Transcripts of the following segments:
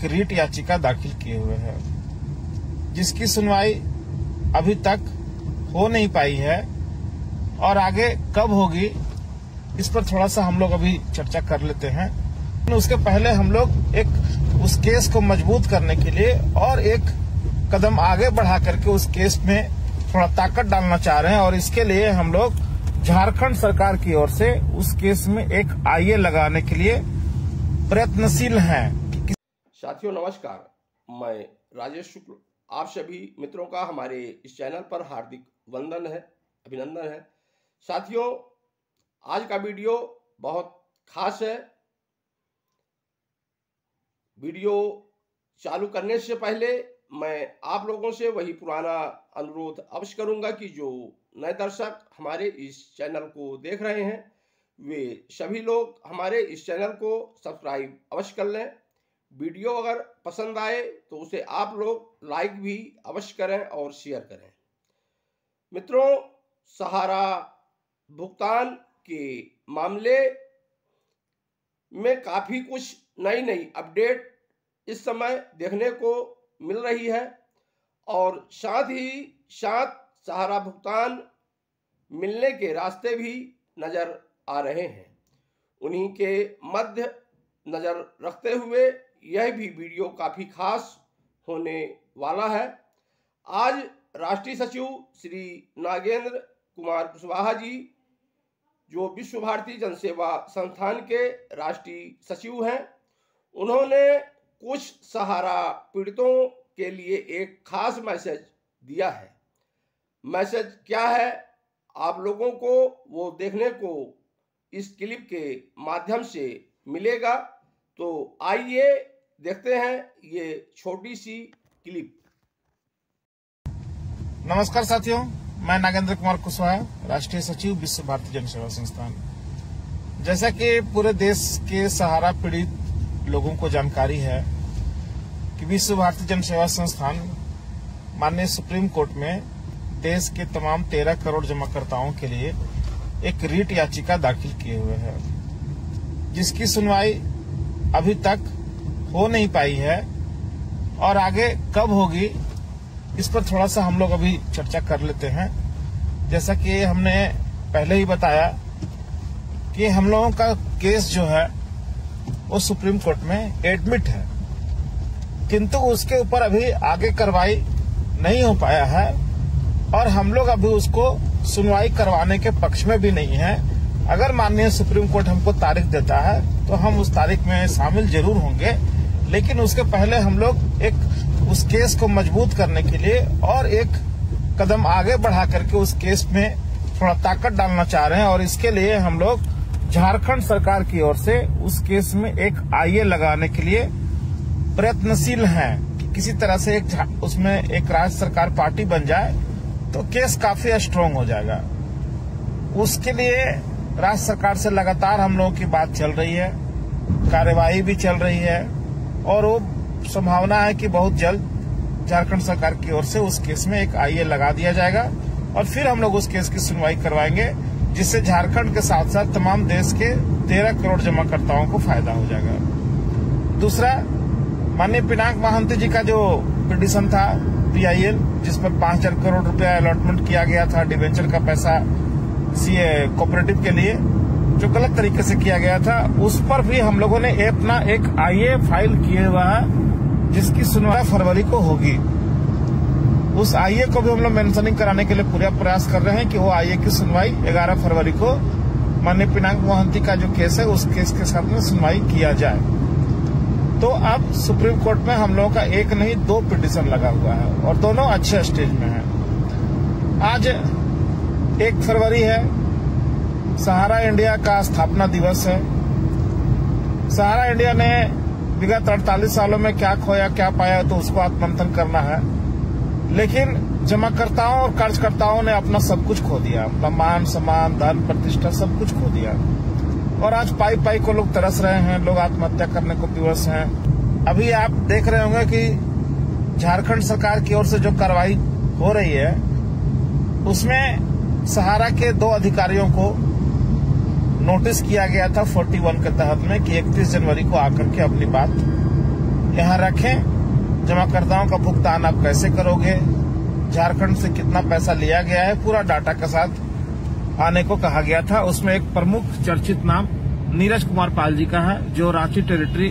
रीट याचिका दाखिल किए हुए हैं, जिसकी सुनवाई अभी तक हो नहीं पाई है और आगे कब होगी इस पर थोड़ा सा हम लोग अभी चर्चा कर लेते हैं। उसके पहले हम लोग उस केस को मजबूत करने के लिए और एक कदम आगे बढ़ा करके उस केस में थोड़ा ताकत डालना चाह रहे हैं और इसके लिए हम लोग झारखंड सरकार की ओर से उस केस में एक आईए लगाने के लिए प्रयत्नशील हैं। साथियों नमस्कार, मैं राजेश शुक्ल आप सभी मित्रों का हमारे इस चैनल पर हार्दिक वंदन है, अभिनंदन है। साथियों, आज का वीडियो बहुत खास है। वीडियो चालू करने से पहले मैं आप लोगों से वही पुराना अनुरोध अवश्य करूंगा कि जो नए दर्शक हमारे इस चैनल को देख रहे हैं वे सभी लोग हमारे इस चैनल को सब्सक्राइब अवश्य कर लें। वीडियो अगर पसंद आए तो उसे आप लोग लाइक भी अवश्य करें और शेयर करें। मित्रों, सहारा भुगतान के मामले में काफी कुछ नई अपडेट इस समय देखने को मिल रही है और साथ ही साथ सहारा भुगतान मिलने के रास्ते भी नजर आ रहे हैं। उन्हीं के मध्य नजर रखते हुए यह भी वीडियो काफी खास होने वाला है। आज राष्ट्रीय सचिव श्री नागेंद्र कुमार कुशवाहा जी, जो विश्व भारती जनसेवा संस्थान के राष्ट्रीय सचिव हैं, उन्होंने कुछ सहारा पीड़ितों के लिए एक खास मैसेज दिया है। मैसेज क्या है आप लोगों को वो देखने को इस क्लिप के माध्यम से मिलेगा, तो आइए देखते हैं ये छोटी सी क्लिप। नमस्कार साथियों, मैं नागेंद्र कुमार कुशवाहा, राष्ट्रीय सचिव विश्व भारती जनसेवा संस्थान। जैसा कि पूरे देश के सहारा पीड़ित लोगों को जानकारी है कि विश्व भारती जनसेवा संस्थान माननीय सुप्रीम कोर्ट में देश के तमाम 13 करोड़ जमाकर्ताओं के लिए एक रीट याचिका दाखिल किए हुए हैं, जिसकी सुनवाई अभी तक हो नहीं पाई है और आगे कब होगी इस पर थोड़ा सा हम लोग अभी चर्चा कर लेते हैं। जैसा कि हमने पहले ही बताया कि हम लोगों का केस जो है वो सुप्रीम कोर्ट में एडमिट है, किंतु उसके ऊपर अभी आगे कार्रवाई नहीं हो पाया है और हम लोग अभी उसको सुनवाई करवाने के पक्ष में भी नहीं है। अगर माननीय सुप्रीम कोर्ट हमको तारीख देता है तो हम उस तारीख में शामिल जरूर होंगे, लेकिन उसके पहले हम लोग उस केस को मजबूत करने के लिए और एक कदम आगे बढ़ा करके उस केस में थोड़ा ताकत डालना चाह रहे हैं और इसके लिए हम लोग झारखंड सरकार की ओर से उस केस में एक आईए लगाने के लिए प्रयत्नशील हैं कि किसी तरह से उसमें एक राज्य सरकार पार्टी बन जाए तो केस काफी स्ट्रांग हो जाएगा। उसके लिए राज्य सरकार से लगातार हम लोगों की बात चल रही है, कार्यवाही भी चल रही है और वो संभावना है कि बहुत जल्द झारखंड सरकार की ओर से उस केस में एक आईए लगा दिया जाएगा और फिर हम लोग उस केस की सुनवाई करवाएंगे, जिससे झारखंड के साथ साथ तमाम देश के 13 करोड़ जमाकर्ताओं को फायदा हो जाएगा। दूसरा, माननीय पिनाक महंती जी का जो पिटीशन था PIL, जिस पर 5,000 करोड़ रुपया अलॉटमेंट किया गया था डिवेंचर का पैसा कोऑपरेटिव के लिए, जो गलत तरीके से किया गया था, उस पर भी हम लोगों ने अपना एक आईए फाइल किए हुआ है, जिसकी सुनवाई फरवरी को होगी। उस आईए को भी हम लोग मेंशनिंग कराने के लिए पूरा प्रयास कर रहे हैं कि वो आईए की सुनवाई 11 फरवरी को माननीय पिनाक महंती का जो केस है उस केस के साथ में सुनवाई किया जाए। तो अब सुप्रीम कोर्ट में हम लोगों का एक नहीं 2 पिटीशन लगा हुआ है और दोनों अच्छे स्टेज में है। आज 1 फरवरी है, सहारा इंडिया का स्थापना दिवस है। सहारा इंडिया ने विगत 48 सालों में क्या खोया क्या पाया तो उसको आत्ममंथन करना है, लेकिन जमाकर्ताओं और कार्यकर्ताओं ने अपना सब कुछ खो दिया, अपना मान सम्मान धन प्रतिष्ठा सब कुछ खो दिया और आज पाई को लोग तरस रहे हैं, लोग आत्महत्या करने को विवश हैं। अभी आप देख रहे होंगे कि झारखंड सरकार की ओर से जो कार्रवाई हो रही है उसमें सहारा के 2 अधिकारियों को नोटिस किया गया था 41 के तहत में कि 31 जनवरी को आकर के अपनी बात यहाँ रखें। जमाकर्ताओं का भुगतान आप कैसे करोगे, झारखंड से कितना पैसा लिया गया है, पूरा डाटा के साथ आने को कहा गया था। उसमें एक प्रमुख चर्चित नाम नीरज कुमार पाल जी का है, जो रांची टेरिटरी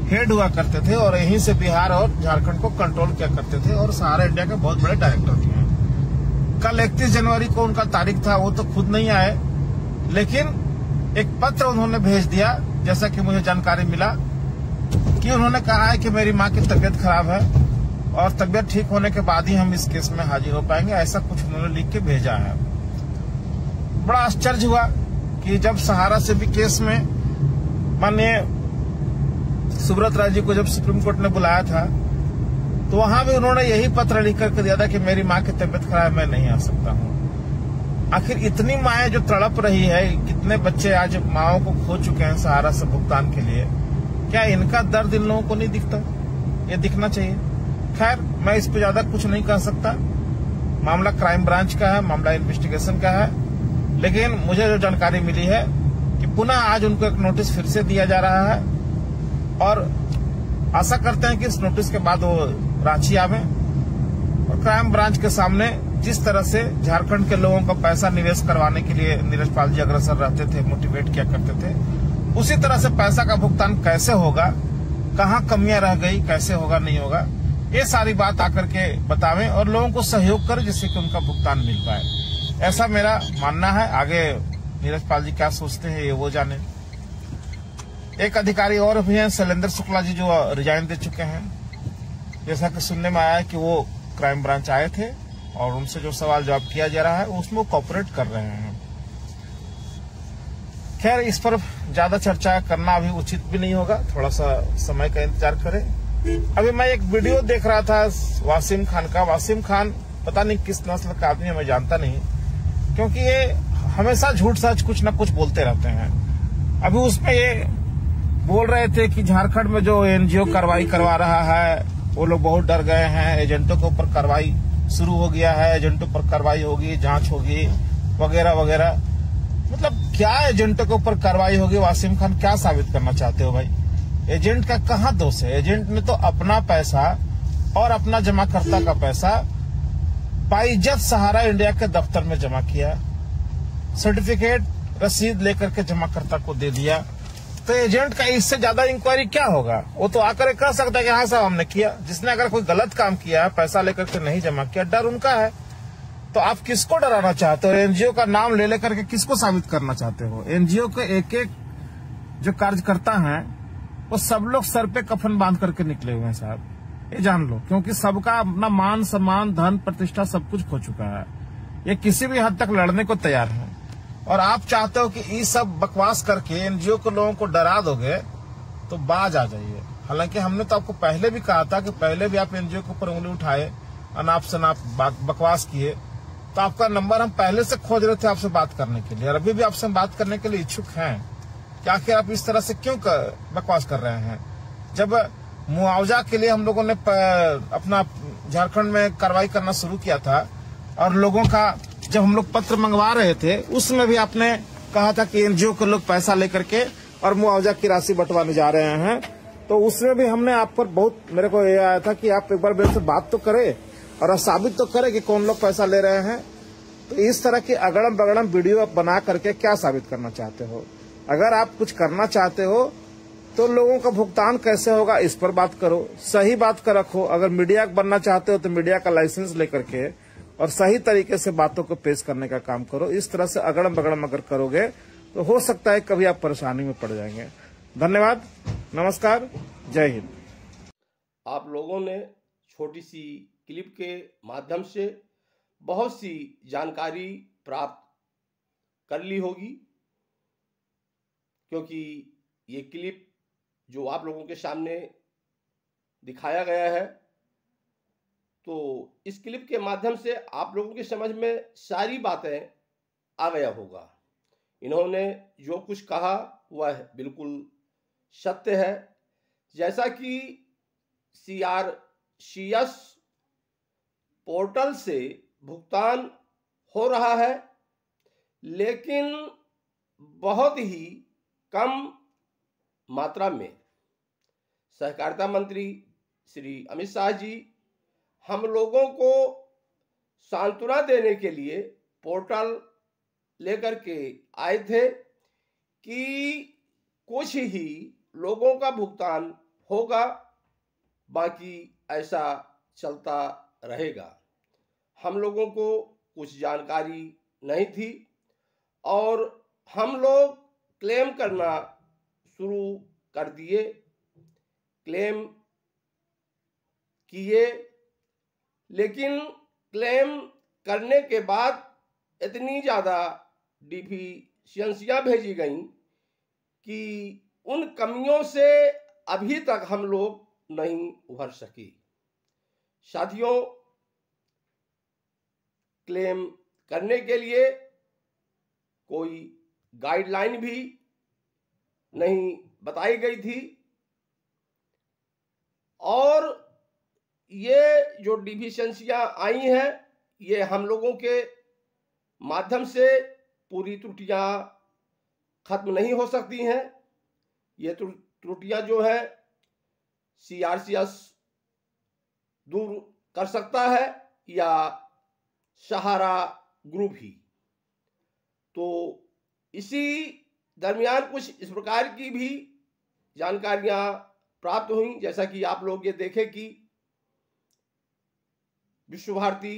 हेड हुआ करते थे और यहीं से बिहार और झारखंड को कंट्रोल किया करते थे और सहारा इंडिया के बहुत बड़े डायरेक्टर थे। कल 31 जनवरी को उनका तारीख था, वो तो खुद नहीं आए, लेकिन एक पत्र उन्होंने भेज दिया, जैसा कि मुझे जानकारी मिला कि उन्होंने कहा है कि मेरी मां की तबीयत खराब है और तबीयत ठीक होने के बाद ही हम इस केस में हाजिर हो पाएंगे, ऐसा कुछ उन्होंने लिख के भेजा है। बड़ा आश्चर्य हुआ कि जब सहारा से भी केस में माननीय सुब्रत राय जी को जब सुप्रीम कोर्ट ने बुलाया था, तो वहां भी उन्होंने यही पत्र लिख करके दिया था कि मेरी मां की तबीयत खराब है, मैं नहीं आ सकता हूं। आखिर इतनी माएं जो तड़प रही है, कितने बच्चे आज माओं को खो चुके हैं सहारा से भुगतान के लिए, क्या इनका दर्द इन लोगों को नहीं दिखता? ये दिखना चाहिए। खैर, मैं इस पे ज्यादा कुछ नहीं कह सकता। मामला क्राइम ब्रांच का है, मामला इन्वेस्टिगेशन का है, लेकिन मुझे जो जानकारी मिली है कि पुनः आज उनको एक नोटिस फिर से दिया जा रहा है और आशा करते हैं कि इस नोटिस के बाद वो रांची आवे और क्राइम ब्रांच के सामने जिस तरह से झारखंड के लोगों का पैसा निवेश करवाने के लिए नीरज पाल जी अग्रसर रहते थे, मोटिवेट किया करते थे, उसी तरह से पैसा का भुगतान कैसे होगा, कहाँ कमियां रह गई, कैसे होगा नहीं होगा, ये सारी बात आकर के बतावें और लोगों को सहयोग करें जिससे कि उनका भुगतान मिल पाए। ऐसा मेरा मानना है। आगे नीरज पाल जी क्या सोचते हैं ये वो जाने। एक अधिकारी और भी हैं, शैलेंद्र शुक्ला जी, जो रिजाइन दे चुके हैं। जैसा कि सुनने में आया है कि वो क्राइम ब्रांच आए थे और उनसे जो सवाल जवाब किया जा रहा है उसमें वो कॉपरेट कर रहे हैं। खैर, इस पर ज्यादा चर्चा करना अभी उचित भी नहीं होगा, थोड़ा सा समय का इंतजार करें। अभी मैं एक वीडियो देख रहा था वासिम खान का। वासिम खान पता नहीं किस नस्ल का आदमी है, मैं जानता नहीं, क्योंकि ये हमेशा झूठ सच कुछ न कुछ बोलते रहते हैं। अभी उसमें ये बोल रहे थे कि झारखंड में जो एनजीओ कार्रवाई करवा रहा है वो लोग बहुत डर गए हैं, एजेंटों के ऊपर कार्रवाई शुरू हो गया है, एजेंटों पर कार्रवाई होगी, जांच होगी वगैरह वगैरह। मतलब क्या एजेंटों के ऊपर कार्रवाई होगी? वासिम खान क्या साबित करना चाहते हो भाई? एजेंट का कहाँ दोष है? एजेंट ने तो अपना पैसा और अपना जमाकर्ता का पैसा बाइज्जत सहारा इंडिया के दफ्तर में जमा किया, सर्टिफिकेट रसीद लेकर के जमाकर्ता को दे दिया। तो एजेंट का इससे ज्यादा इंक्वायरी क्या होगा? वो तो आकर कह सकता है कि हाँ साहब हमने किया। जिसने अगर कोई गलत काम किया है, पैसा लेकर के नहीं जमा किया, डर उनका है। तो आप किसको डराना चाहते हो? एनजीओ का नाम ले लेकर के किसको साबित करना चाहते हो? एनजीओ के एक एक जो कार्यकर्ता हैं वो सब लोग सर पे कफन बांध करके निकले हुए हैं साहब, ये जान लो, क्योंकि सबका अपना मान सम्मान धन प्रतिष्ठा सब कुछ खो चुका है। ये किसी भी हद तक लड़ने को तैयार है और आप चाहते हो कि ये सब बकवास करके एनजीओ के लोगों को डरा दोगे तो बाज आ जाइए। हालांकि हमने तो आपको पहले भी कहा था कि पहले भी आप एनजीओ के ऊपर उंगली उठाए, अनाप शनाप बकवास किए, तो आपका नंबर हम पहले से खोज रहे थे आपसे बात करने के लिए और अभी भी आपसे बात करने के लिए इच्छुक हैं कि आखिर आप इस तरह से क्यों बकवास कर रहे हैं। जब मुआवजा के लिए हम लोगों ने अपना झारखंड में कार्रवाई करना शुरू किया था और लोगों का जब हम लोग पत्र मंगवा रहे थे उसमें भी आपने कहा था कि एनजीओ के लोग पैसा लेकर के और मुआवजा की राशि बंटवाने जा रहे हैं, तो उसमें भी हमने आप पर बहुत, मेरे को ये आया था कि आप एक बार मेरे से बात तो करें और साबित तो करें कि कौन लोग पैसा ले रहे हैं। तो इस तरह की अगड़म बगड़म वीडियो बना करके क्या साबित करना चाहते हो? अगर आप कुछ करना चाहते हो तो लोगों का भुगतान कैसे होगा इस पर बात करो, सही बात का रखो। अगर मीडिया बनना चाहते हो तो मीडिया का लाइसेंस लेकर के और सही तरीके से बातों को पेश करने का काम करो। इस तरह से अगड़म बगड़म अगर करोगे तो हो सकता है कभी आप परेशानी में पड़ जाएंगे। धन्यवाद, नमस्कार, जय हिंद। आप लोगों ने छोटी सी क्लिप के माध्यम से बहुत सी जानकारी प्राप्त कर ली होगी, क्योंकि ये क्लिप जो आप लोगों के सामने दिखाया गया है, तो इस क्लिप के माध्यम से आप लोगों की समझ में सारी बातें आ गया होगा। इन्होंने जो कुछ कहा वह बिल्कुल सत्य है। जैसा कि CRCS पोर्टल से भुगतान हो रहा है, लेकिन बहुत ही कम मात्रा में। सहकारिता मंत्री श्री अमित शाह जी हम लोगों को सांत्वना देने के लिए पोर्टल लेकर के आए थे कि कुछ ही लोगों का भुगतान होगा, बाकी ऐसा चलता रहेगा। हम लोगों को कुछ जानकारी नहीं थी और हम लोग क्लेम करना शुरू कर दिए, क्लेम किए, लेकिन क्लेम करने के बाद इतनी ज़्यादा डिफिशियंसियाँ भेजी गईं कि उन कमियों से अभी तक हम लोग नहीं उभर सके। साथियों, क्लेम करने के लिए कोई गाइडलाइन भी नहीं बताई गई थी और ये जो डिफिशियंसियां आई हैं ये हम लोगों के माध्यम से पूरी त्रुटियां खत्म नहीं हो सकती हैं। ये त्रुटियां जो है CRCS दूर कर सकता है या सहारा ग्रुप ही। तो इसी दरमियान कुछ इस प्रकार की भी जानकारियां प्राप्त हुई, जैसा कि आप लोग ये देखें कि विश्व भारती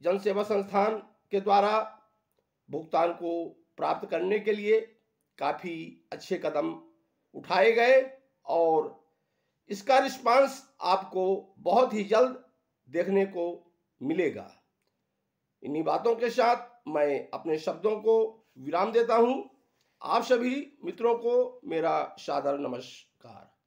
जन सेवा संस्थान के द्वारा भुगतान को प्राप्त करने के लिए काफ़ी अच्छे कदम उठाए गए और इसका रिस्पांस आपको बहुत ही जल्द देखने को मिलेगा। इन्हीं बातों के साथ मैं अपने शब्दों को विराम देता हूं। आप सभी मित्रों को मेरा सादर नमस्कार।